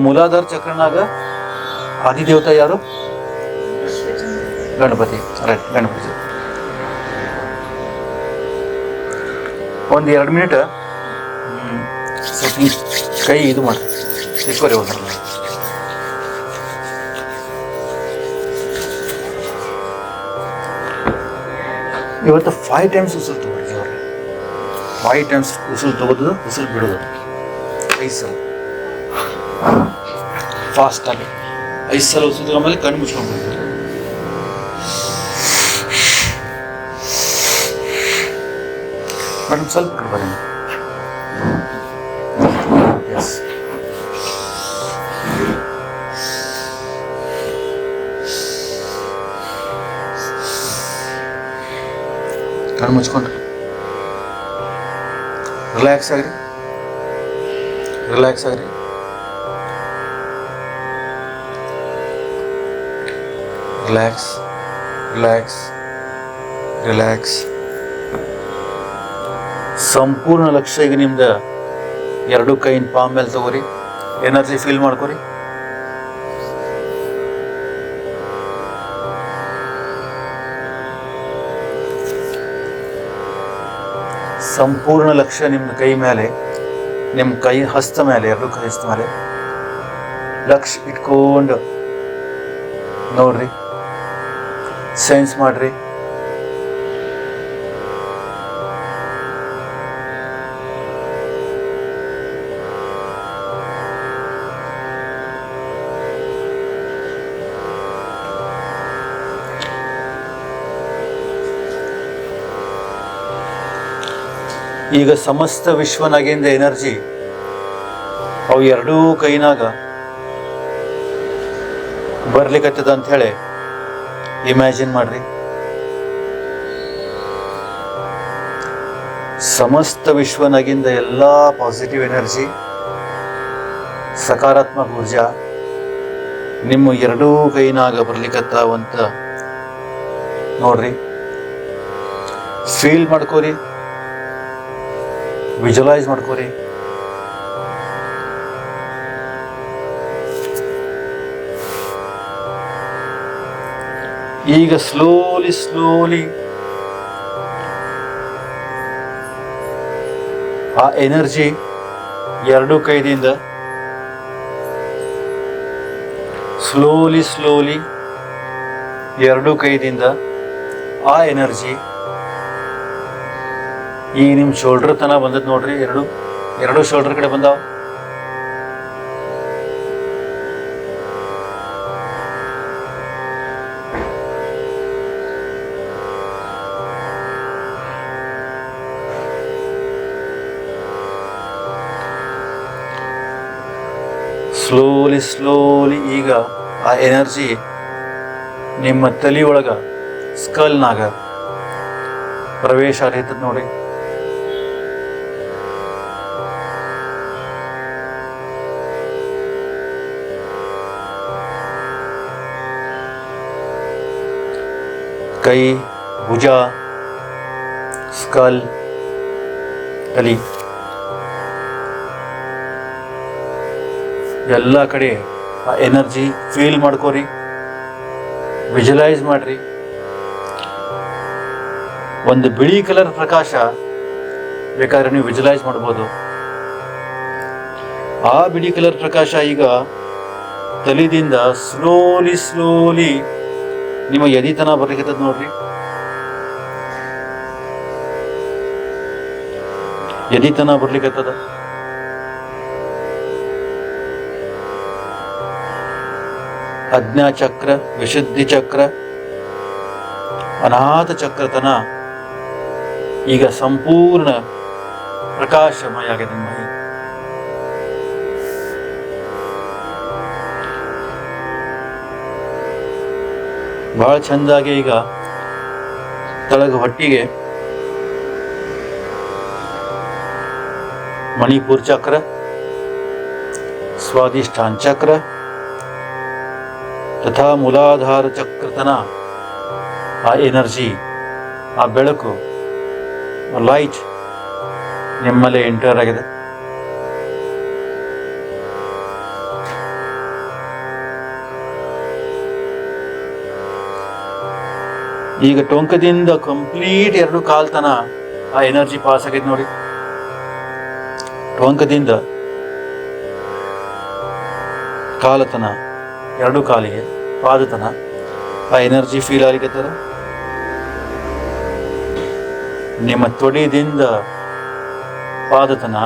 ಮೂಲಾಧಾರ ಚಕ್ರನಾಗ ಆದಿದೇವತಾ ಯಾರು? ಗಣಪತಿ. ರೈಟ್, ಗಣಪತಿ. ಒಂದು 2 ಮಿನಿಟ್ ಸ್ವಲ್ಪ ಕೈ ಇದು ಮಾಡಿ ರಿಕವರಿ ಹೋದ್ರಲ್ಲ. ಇವತ್ತು 5 ಟೈಮ್ಸ್ ಉಸಿರು ತಗೊಳ್ಳಿ ಅವ್ರಿಗೆ. 5 ಟೈಮ್ಸ್ ಉಸಿರು ತಗೋದು, ಉಸಿರು ಬಿಡೋದು 5 ಸಲ ಫಾಸ್ಟಾಗಿ. 5 ಸಲ ಉಸಿರು ತಗೊಂಡ್ಮೇಲೆ ಕಣ್ಣು ಮುಚ್ಕೊಂಡ್ಬಿಡ್ತೀವಿ. ಮೇಡಮ್ ಸ್ವಲ್ಪ ಕಡೆ ಬನ್ನಿ. ಎಸ್, ಕಣ್ಣು ಮುಚ್ಕೊಂಡ್ರಿ. ರಿಲ್ಯಾಕ್ಸ್ ಆಗ್ರಿ, ರಿಲ್ಯಾಕ್ಸ್ ಆಗ್ರಿ. Relax, relax, relax. ಸಂಪೂರ್ಣ ಲಕ್ಷ್ಯ ಈಗ ನಿಮ್ದು 2 ಕೈಯಿಂದ ಪಾಮ್ ಮೇಲೆ ತಗೋರಿ. ಎನರ್ಜಿ ಫೀಲ್ ಮಾಡ್ಕೊರಿ. ಸಂಪೂರ್ಣ ಲಕ್ಷ್ಯ ನಿಮ್ಮ ಕೈ ಮೇಲೆ, ನಿಮ್ಮ ಕೈ ಹಸ್ತ ಮೇಲೆ, 2 ಕೈ ಹಸ್ತ ಮೇಲೆ ಲಕ್ಷ್ಯ ಇಟ್ಕೊಂಡು ನೋಡ್ರಿ, ಸೆನ್ಸ್ ಮಾಡ್ರಿ. ಈಗ ಸಮಸ್ತ ವಿಶ್ವನಾಗಿಂದ ಎನರ್ಜಿ ಅವು 2 ಕೈನಾಗ ಬರ್ಲಿಕ್ಕತ್ತದ ಅಂತ ಹೇಳಿ ಇಮ್ಯಾಜಿನ್ ಮಾಡ್ರಿ. ಸಮಸ್ತ ವಿಶ್ವನಾಗಿಂದ ಎಲ್ಲ ಪಾಸಿಟಿವ್ ಎನರ್ಜಿ, ಸಕಾರಾತ್ಮಕ ಊರ್ಜಾ ನಿಮ್ಮ 2 ಕೈನಾಗ ಬರ್ಲಿಕ್ಕತ್ತಾವಂತ ನೋಡ್ರಿ. ಫೀಲ್ ಮಾಡ್ಕೋರಿ, ವಿಜುವಲೈಸ್ ಮಾಡ್ಕೋರಿ. ಈಗ ಸ್ಲೋಲಿ ಸ್ಲೋಲಿ ಆ ಎನರ್ಜಿ 2 ಕೈದಿಂದ ಸ್ಲೋಲಿ ಸ್ಲೋಲಿ 2 ಕೈದಿಂದ ಆ ಎನರ್ಜಿ ಈಗ ನಿಮ್ಮ ಶೋಲ್ಡರ್ ತನಕ ಬಂದದ್ದು ನೋಡ್ರಿ. ಎರಡು ಶೋಲ್ಡರ್ ಕಡೆ ಬಂದಾವ. ಸ್ಲೋಲಿ ಸ್ಲೋಲಿ ಈಗ ಆ ಎನರ್ಜಿ ನಿಮ್ಮ ತಲೆಯೊಳಗ, ಸ್ಕಲ್ನಾಗ ಪ್ರವೇಶ ಆಗೈತದ ನೋಡಿ. ಕೈ, ಭುಜ, ಸ್ಕಲ್, ತಲೆ ಎಲ್ಲ ಕಡೆ ಆ ಎನರ್ಜಿ ಫೀಲ್ ಮಾಡ್ಕೋರಿ, ವಿಜುವಲೈಸ್ ಮಾಡ್ರಿ. ಒಂದು ಬಿಳಿ ಕಲರ್ ಪ್ರಕಾಶ ಬೇಕಾದ್ರೆ ನೀವು ವಿಜುವಲೈಸ್ ಮಾಡ್ಬೋದು. ಆ ಬಿಳಿ ಕಲರ್ ಪ್ರಕಾಶ ಈಗ ತಲೆದಿಂದ ಸ್ಲೋಲಿ ಸ್ಲೋಲಿ ನಿಮ್ಮ ಎದಿತನ ಬರ್ಲಿಕ್ಕತ್ತದ ನೋಡ್ರಿ. ಎದಿತನ ಬರ್ಲಿಕ್ಕತ್ತದ. ಅಜ್ಞಾಚಕ್ರ, ವಿಶುದ್ಧಿ ಚಕ್ರ, ಅನಾಥ ಚಕ್ರತನ ಈಗ ಸಂಪೂರ್ಣ ಪ್ರಕಾಶಮಯ ಆಗಿದೆ ನಿಮ್ಮ ಮೈ. ಬಹಳ ಚಂದಾಗಿ ಈಗ ತಳಗ ಹೊಟ್ಟಿಗೆ ಮಣಿಪುರ್ ಚಕ್ರ, ಸ್ವಾದಿಷ್ಠಾನ್ ಚಕ್ರ ತಥಾ ಮೂಲಾಧಾರ ಚಕ್ರತನ ಆ ಎನರ್ಜಿ, ಆ ಬೆಳಕು, ಲೈಟ್ ನಿಮ್ಮಲ್ಲೇ ಎಂಟರ್ ಆಗಿದೆ. ಈಗ ಟೊಂಕದಿಂದ ಕಂಪ್ಲೀಟ್ 2 ಕಾಲ್ ತನ ಆ ಎನರ್ಜಿ ಪಾಸ್ ಆಗೈತೆ ನೋಡಿ. ಟೊಂಕದಿಂದ ಕಾಲತನ 2 ಕಾಲಿಗೆ ಪಾದತನ ಆ ಎನರ್ಜಿ ಫೀಲ್ ಆಗ್ಲಿಕ್ಕತ್ತದ. ನಿಮ್ಮ ತೊಡೆದಿಂದ ಪಾದತನ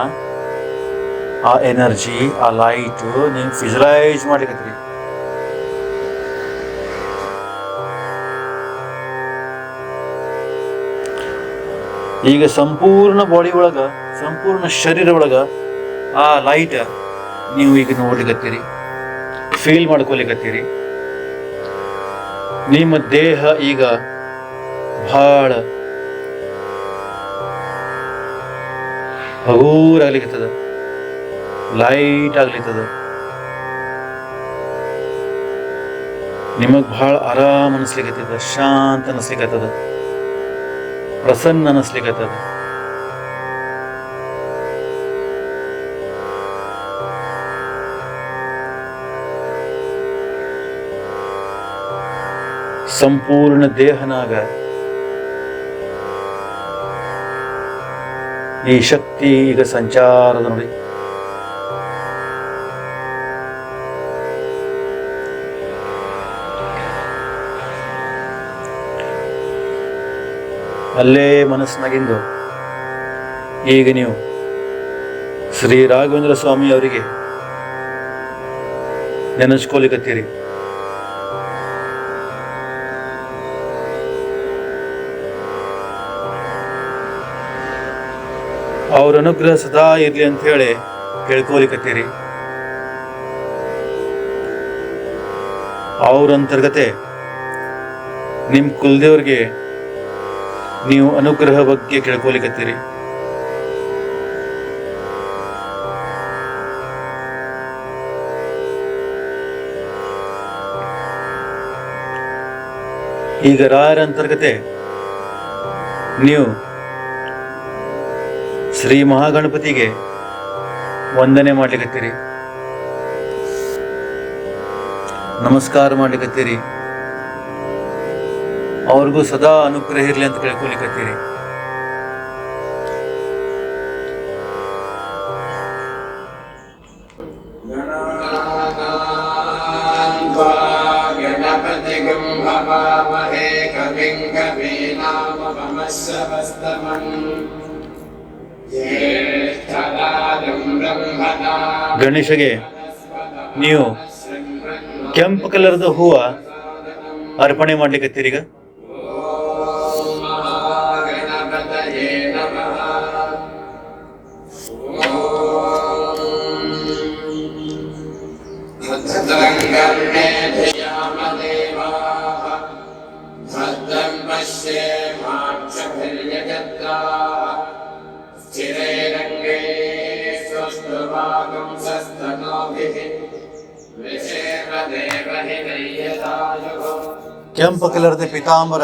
ಆ ಎನರ್ಜಿ ಆ ಲೈಟು ನೀವು ವಿಜುವಲೈಸ್ ಮಾಡ್ಲಿಕ್ಕತ್ರಿ. ಈಗ ಸಂಪೂರ್ಣ ಬಾಡಿ ಒಳಗ ಸಂಪೂರ್ಣ ಶರೀರ ಒಳಗ ಆ ಲೈಟ್ ನೀವು ಈಗ ನೋಡ್ಲಿಕ್ಕತ್ತೀರಿ, ಫೀಲ್ ಮಾಡ್ಕೊಲಿಕ್ಕತ್ತೀರಿ. ನಿಮ್ಮ ದೇಹ ಈಗ ಬಹಳ ಹಗೂರ ಆಗ್ಲಿಕ್ಕತ್ತದ, ಲೈಟ್ ಆಗ್ಲಿಕ್ಕತ್ತದ. ನಿಮಗ್ ಬಹಳ ಆರಾಮ್ ಅನಿಸ್ಲಿಕ್ಕತ್ತದ, ಶಾಂತ ಅನಿಸ್ಲಿಕ್ಕತ್ತದ, ಪ್ರಸನ್ನ ಅನಿಸ್ಲಿಕ್ಕತ್ತದ. ಸಂಪೂರ್ಣ ದೇಹನಾಗ ಈ ಶಕ್ತಿ ಈಗ ಸಂಚಾರದ ನೋಡಿ. ಅಲ್ಲೇ ಮನಸ್ಸಿನಾಗಿಂದು ಈಗ ನೀವು ಶ್ರೀ ರಾಘವೇಂದ್ರ ಸ್ವಾಮಿ ಅವರಿಗೆ ನೆನೆಸ್ಕೊಲಿಕತ್ತೀರಿ. ಅವ್ರ ಅನುಗ್ರಹ ಸದಾ ಇರ್ಲಿ ಅಂತ ಹೇಳಿ ಕೇಳ್ಕೊಲಿಕತ್ತೀರಿ. ಅವ್ರ ಅಂತರ್ಗತೆ ನಿಮ್ಮ ಕುಲದೇವ್ರಿಗೆ ನೀವು ಅನುಗ್ರಹ ಬಗ್ಗೆ ಕೇಳ್ಕೊಲಿಕತ್ತೀರಿ. ಈಗ ರಾಯರ ಅಂತರ್ಗತೆ ನೀವು ಶ್ರೀ ಮಹಾಗಣಪತಿಗೆ ವಂದನೆ ಮಾಡ್ಲಿಕತ್ತೀರಿ, ನಮಸ್ಕಾರ ಮಾಡ್ಲಿಕತ್ತೀರಿ. ಅವ್ರಿಗೂ ಸದಾ ಅನುಗ್ರಹ ಇರ್ಲಿ ಅಂತ ಕೇಳ್ಕೊಲಿಕತ್ತೀರಿ. ಗಣೇಶಗೆ ನೀವು ಕೆಂಪು ಕಲರ್ದ ಹೂವ ಅರ್ಪಣೆ ಮಾಡ್ಲಿಕತ್ತೀರಿ. ಈಗ ಕೆಂಪು ಕಲರ್ದ ಪೀತಾಂಬರ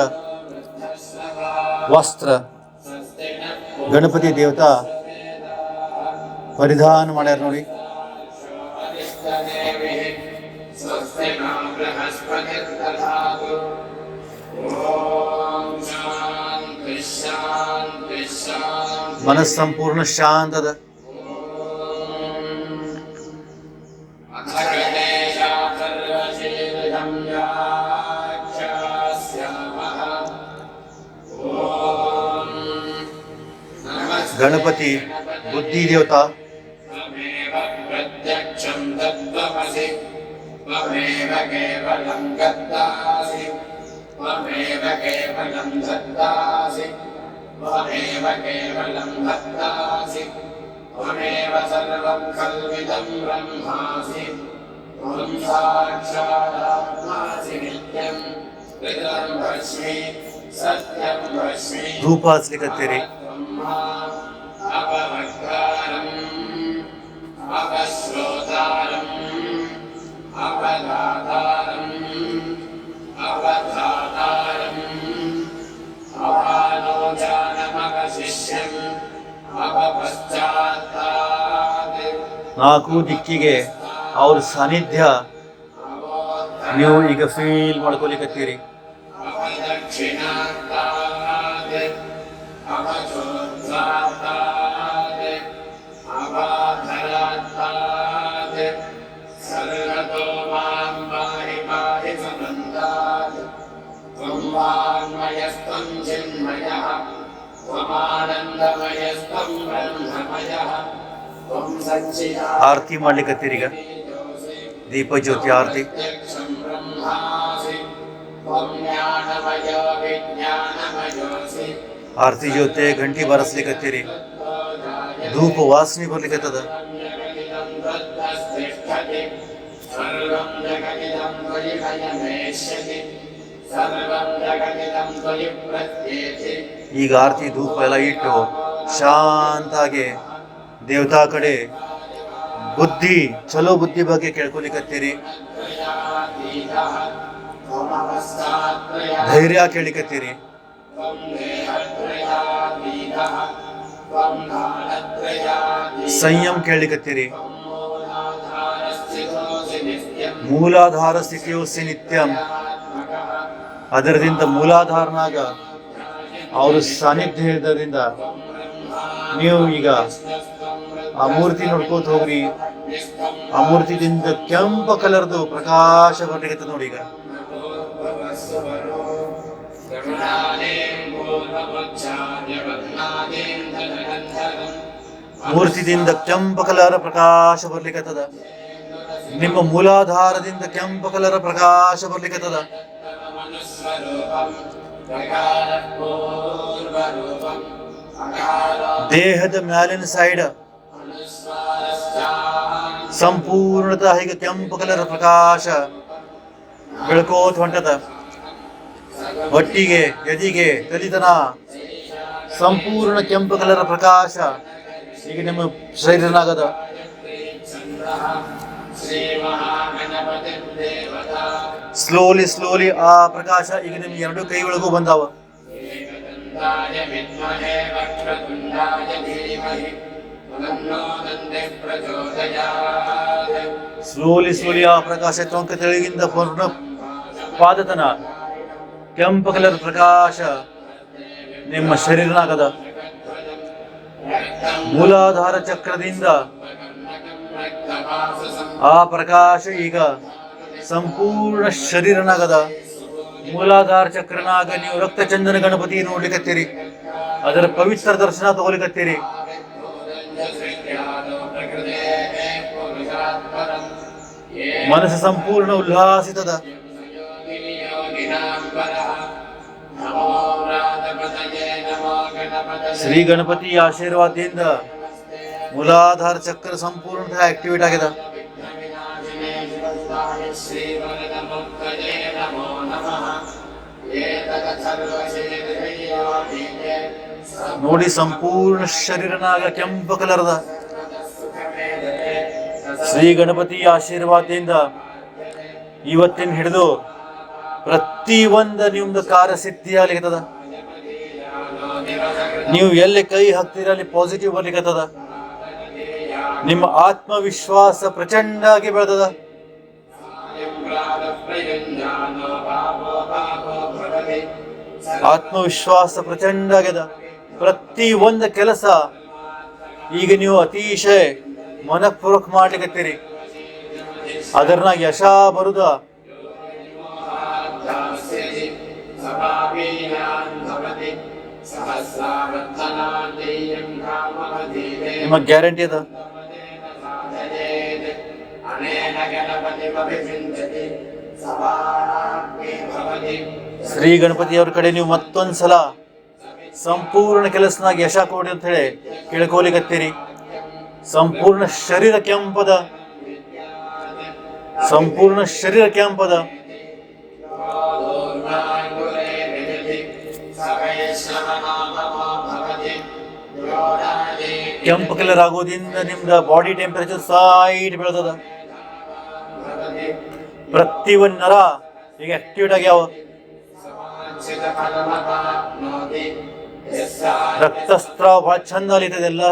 ವಸ್ತ್ರ ಗಣಪತಿ ದೇವತಾ ಪರಿಧಾನ ಮಾಡ್ಯಾರ ನೋಡಿ. ಮನಸ್ಸು ಸಂಪೂರ್ಣ ಶಾಂತದ. ಗಣಪತಿ ಬುದ್ಧಿ ದೇವತಾ, ಧೂಪ ಹಚ್ಲಿಕತ್ತೀರಿ. ನಾಲ್ಕು ದಿಕ್ಕಿಗೆ ಅವ್ರ ಸಾನ್ನಿಧ್ಯ ನೀವು ಈಗ ಫೀಲ್ ಮಾಡ್ಕೊಲಿಕತ್ತೀರಿ. ಆರತಿ ಮಾಡ್ಲಿಕ್ಕತ್ತೀರೀಗ ದೀಪ ಜ್ಯೋತಿ ಆರತಿ. ಆರತಿ ಜೊತೆ ಗಂಟಿ ಬಾರಿಸ್ಲಿಕ್ಕತ್ತೀರಿ, ಧೂಪ ವಾಸನೆ ಬರ್ಲಿಕ್ಕತ್ತದ. ಈಗ ಆರತಿ ಧೂಪ ಎಲ್ಲ ಇಟ್ಟು ಶಾಂತಾಗಿ ದೇವತಾ ಕಡೆ ಬುದ್ಧಿ, ಚಲೋ ಬುದ್ಧಿ ಬಗ್ಗೆ ಕೇಳ್ಕೊಲಿಕತ್ತೀರಿ, ಧೈರ್ಯ ಕೇಳಿಕತ್ತೀರಿ, ಸಂಯಮ ಕೇಳಿಕತ್ತೀರಿ. ಮೂಲಾಧಾರ ಸ್ಥಿತಿಯೋಸಿ ನಿತ್ಯಂ, ಅದರದಿಂದ ಮೂಲಾಧಾರನಾಗ ಅವರು ಸಾನ್ನಿಧ್ಯ ಇರೋದ್ರಿಂದ ನೀವು ಈಗ ಆ ಮೂರ್ತಿ ನೋಡ್ಕೋತ ಹೋಗ್ರಿ. ಆ ಮೂರ್ತಿದಿಂದ ಕೆಂಪ ಕಲರ್ದು ಪ್ರಕಾಶ ಬರ್ಲಿಕ್ಕೆ ನೋಡಿ. ಈಗ ಮೂರ್ತಿದಿಂದ ಕೆಂಪ ಕಲರ್ ಪ್ರಕಾಶ ಬರ್ಲಿಕ್ಕತ್ತದ. ನಿಮ್ಮ ಮೂಲಾಧಾರದಿಂದ ಕೆಂಪ ಕಲರ್ ಪ್ರಕಾಶ ಬರ್ಲಿಕ್ಕತ್ತದ. ದೇಹದ ಮ್ಯಾಲಿನ ಸೈಡ್ ಸಂಪೂರ್ಣತಃ ಈಗ ಕೆಂಪು ಕಲರ್ ಪ್ರಕಾಶ ಬೆಳ್ಕೋತ ಹೊಂಟದ. ಹೊಟ್ಟಿಗೆ, ಎದಿಗೆ, ತಲಿತನ ಸಂಪೂರ್ಣ ಕೆಂಪು ಕಲರ್ ಪ್ರಕಾಶ ಈಗ ನಿಮ್ಮ ಶರೀರನಾಗದ. ಸ್ಲೋಲಿ ಸ್ಲೋಲಿ ಆ ಪ್ರಕಾಶ ಈಗ ನಿಮ್ ಎರಡು ಕೈ ಒಳಗೂ ಬಂದಾವ. ಸ್ಲೋಲಿ ಸ್ಲೋಲಿ ಆ ಪ್ರಕಾಶ ಟೊಂಕ ತೆಳಗಿಂದ ಪೂರ್ಣ ಪಾದತನ ಕೆಂಪು ಕಲರ್ ಪ್ರಕಾಶ ನಿಮ್ಮ ಶರೀರನಾಗದ. ಮೂಲಾಧಾರ ಚಕ್ರದಿಂದ ಆ ಪ್ರಕಾಶ ಈಗ ಸಂಪೂರ್ಣ ಶರೀರನಾಗದ. ಮೂಲಾಧಾರ ಚಕ್ರನಾಗ ನೀವು ರಕ್ತಚಂದನ ಗಣಪತಿ ನೋಡ್ಲಿಕ್ಕತ್ತೀರಿ, ಅದರ ಪವಿತ್ರ ದರ್ಶನ ತಗೊಲಿಕತ್ತೀರಿ. ಮನಸ್ಸು ಸಂಪೂರ್ಣ ಉಲ್ಲಾಸಿತದ. ಶ್ರೀ ಗಣಪತಿ ಆಶೀರ್ವಾದದಿಂದ ಮೂಲಾಧಾರ ಚಕ್ರ ಸಂಪೂರ್ಣ ಆಕ್ಟಿವೇಟ್ ಆಗಿದೆ. ನೋಡಿ ಸಂಪೂರ್ಣ ಶರೀರನಾಗ ಕೆಂಪು ಕಲರ್ದ. ಶ್ರೀ ಗಣಪತಿ ಆಶೀರ್ವಾದದಿಂದ ಇವತ್ತಿನ ಹಿಡಿದು ಪ್ರತಿ ಒಂದು ನಿಮ್ದು ಕಾರ್ಯ ಸಿದ್ಧಿ ಆಗ್ಲಿಕ್ಕದ. ನೀವು ಎಲ್ಲಿ ಕೈ ಹಾಕ್ತೀರ ಅಲ್ಲಿ ಪಾಸಿಟಿವ್ ಬರ್ಲಿಕ್ಕತ್ತದ. ನಿಮ್ಮ ಆತ್ಮವಿಶ್ವಾಸ ಪ್ರಚಂಡ ಆಗಿ ಬೆಳೆದದ. ಆತ್ಮವಿಶ್ವಾಸ ಪ್ರಚಂಡ ಆಗ್ಯದ. ಪ್ರತಿ ಒಂದು ಕೆಲಸ ಈಗ ನೀವು ಅತಿಶಯ ಮನಪೂರ್ವಕ ಮಾಡ್ಲಿಕ್ಕತ್ತೀರಿ. ಅದರ್ನಾಗ ಯಶ ಬರುದ. ನಿಮ್ಮ ಗ್ಯಾರಂಟಿ ಅದ. ಶ್ರೀ ಗಣಪತಿಯವ್ರ ಕಡೆ ನೀವು ಮತ್ತೊಂದ್ಸಲ ಸಂಪೂರ್ಣ ಕೆಲಸನಾಗ ಯಶ ಕೊಡಿ ಅಂತ ಹೇಳಿ ಕೇಳ್ಕೋಲಿಕತ್ತೀರಿ. ಸಂಪೂರ್ಣ ಶರೀರ ಕೆಂಪದ. ಸಂಪೂರ್ಣ ಶರೀರ ಕೆಂಪದ. ಕೆಂಪು ಕಲರ್ ಆಗೋದ್ರಿಂದ ನಿಮ್ದ ಬಾಡಿ ಟೆಂಪರೇಚರ್ ಸೈಡ್ ಬೆಳೆದದ. ಪ್ರತಿ ಒಂದು ನರ ಈಗ ಆಕ್ಟಿವೇಟ್ ಆಗ್ಯಾವ. ರಕ್ತಸ್ರಾವ ಬಹಳ ಚಂದ ಅಲಿತದೆ ಎಲ್ಲ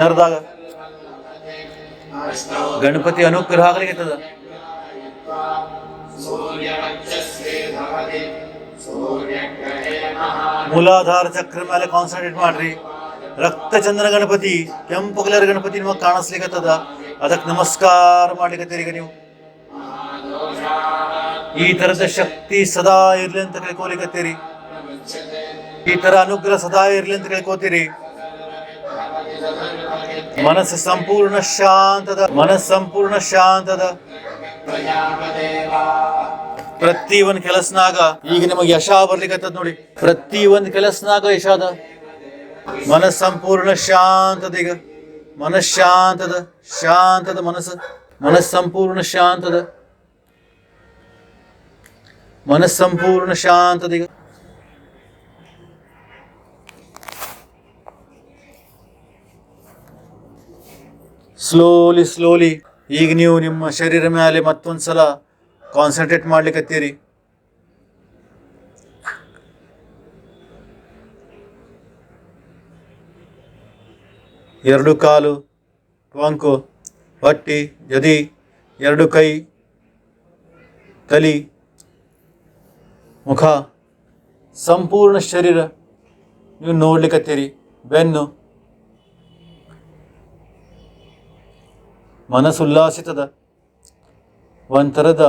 ನರದಾಗ. ಗಣಪತಿ ಅನುಗ್ರಹ ಆಗ್ಲಿಕ್ಕದ. ಮೂಲಾಧಾರ ಚಕ್ರ ಮೇಲೆ ಕಾನ್ಸಂಟ್ರೇಟ್ ಮಾಡ್ರಿ. ರಕ್ತಚಂದನ ಗಣಪತಿ, ಕೆಂಪು ಕಲರ್ ಗಣಪತಿ ನಿಮಗೆ ಕಾಣಿಸ್ಲಿಕ್ಕತ್ತದ, ಅದಕ್ಕೆ ನಮಸ್ಕಾರ ಮಾಡ್ಲಿಕ್ಕತ್ತೀರಿ. ಈಗ ನೀವು ಈ ತರದ ಶಕ್ತಿ ಸದಾ ಇರ್ಲಿ ಅಂತ ಕೇಳ್ಕೊಲಿಕತ್ತೀರಿ. ಈ ತರ ಅನುಗ್ರಹ ಸದಾ ಇರ್ಲಿ ಅಂತ ಕೇಳ್ಕೋತೀರಿ. ಮನಸ್ಸು ಸಂಪೂರ್ಣ ಶಾಂತದ. ಪ್ರತಿ ಒಂದ್ ಕೆಲಸನಾಗ ಈಗ ನಿಮಗೆ ಯಶ ಬರ್ಲಿಕ್ಕತ್ತದ ನೋಡಿ. ಪ್ರತಿ ಒಂದ್ ಕೆಲಸನಾಗ ಯಶಾದ. ಮನಸ್ಸು ಸಂಪೂರ್ಣ ಶಾಂತದ. ಈಗ ಶಾಂತದ ಮನಸ್ಸು ಸಂಪೂರ್ಣ ಶಾಂತದ. ಈಗ ಸ್ಲೋಲಿ ಈಗ ನೀವು ನಿಮ್ಮ ಶರೀರ ಮೇಲೆ ಮತ್ತೊಂದ್ಸಲ ಕಾನ್ಸಂಟ್ರೇಟ್ ಮಾಡ್ಲಿಕ್ಕತ್ತೀರಿ. ಎರಡು ಕಾಲು, ಟೊಂಕು, ಹೊಟ್ಟಿ, ಜದಿ, ಎರಡು ಕೈ, ತಲೆ, ಮುಖ, ಸಂಪೂರ್ಣ ಶರೀರ ನೀವು ನೋಡ್ಲಿಕ್ಕತ್ತೀರಿ. ಬೆನ್ನು, ಮನಸ್ಸು ಉಲ್ಲಾಸಿತದ. ಒಂಥರದ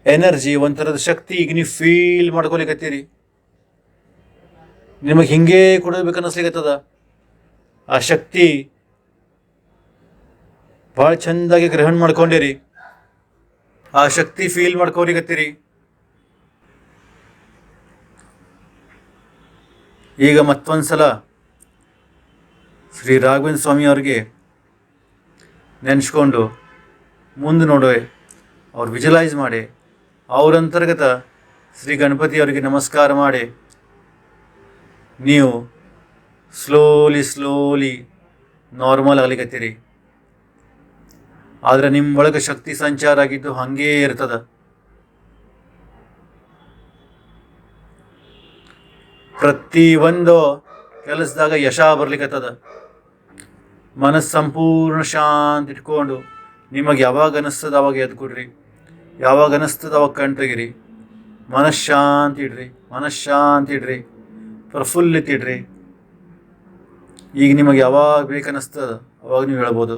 ಎನರ್ಜಿ, ಒಂಥರದ ಶಕ್ತಿ ಈಗ ನೀವು ಫೀಲ್ ಮಾಡ್ಕೊಲಿಕತ್ತೀರಿ. ನಿಮಗೆ ಹಿಂಗೇ ಕೊಡಬೇಕು ಅನ್ನಿಸ್ಲಿಕ್ಕತ್ತದ. ಆ ಶಕ್ತಿ ಭಾಳ ಚೆಂದಾಗಿ ಗ್ರಹಣ ಮಾಡ್ಕೊಂಡಿರಿ. ಆ ಶಕ್ತಿ ಫೀಲ್ ಮಾಡ್ಕೊಲಿಕತ್ತೀರಿ. ಈಗ ಮತ್ತೊಂದ್ಸಲ ಶ್ರೀ ರಾಘವೇಂದ್ರ ಸ್ವಾಮಿ ಅವ್ರಿಗೆ ನೆನೆಸ್ಕೊಂಡು ಮುಂದೆ ನೋಡುವೆ, ಅವ್ರು ವಿಜುವಲೈಸ್ ಮಾಡಿ, ಅವ್ರ ಅಂತರ್ಗತ ಶ್ರೀ ಗಣಪತಿ ಅವರಿಗೆ ನಮಸ್ಕಾರ ಮಾಡಿ ನೀವು ಸ್ಲೋಲಿ ನಾರ್ಮಲ್ ಆಗ್ಲಿಕತ್ತೀರಿ. ಆದರೆ ನಿಮ್ಮ ಒಳಗೆ ಶಕ್ತಿ ಸಂಚಾರ ಆಗಿದ್ದು ಹಾಗೇ ಇರ್ತದ. ಪ್ರತಿ ಒಂದು ಕೆಲಸದಾಗ ಯಶ ಬರ್ಲಿಕ್ಕತ್ತದ. ಮನಸ್ಸು ಸಂಪೂರ್ಣ ಶಾಂತಿ ಇಟ್ಕೊಂಡು ನಿಮಗೆ ಯಾವಾಗ ಅನಿಸ್ತದ ಅವಾಗ ಎದ್ದು ಕೊಡ್ರಿ. ಯಾವಾಗ ಅನಿಸ್ತದ ಅವಾಗ ಕಣ್ ತೆಗಿರಿ. ಮನಃಶಾಂತಿ ಇಡ್ರಿ. ಪ್ರಫುಲ್ಲಿತ ಇಡ್ರಿ. ಈಗ ನಿಮಗೆ ಯಾವಾಗ ಬೇಕನ್ನಿಸ್ತದ ಅವಾಗ ನೀವು ಹೇಳ್ಬೋದು.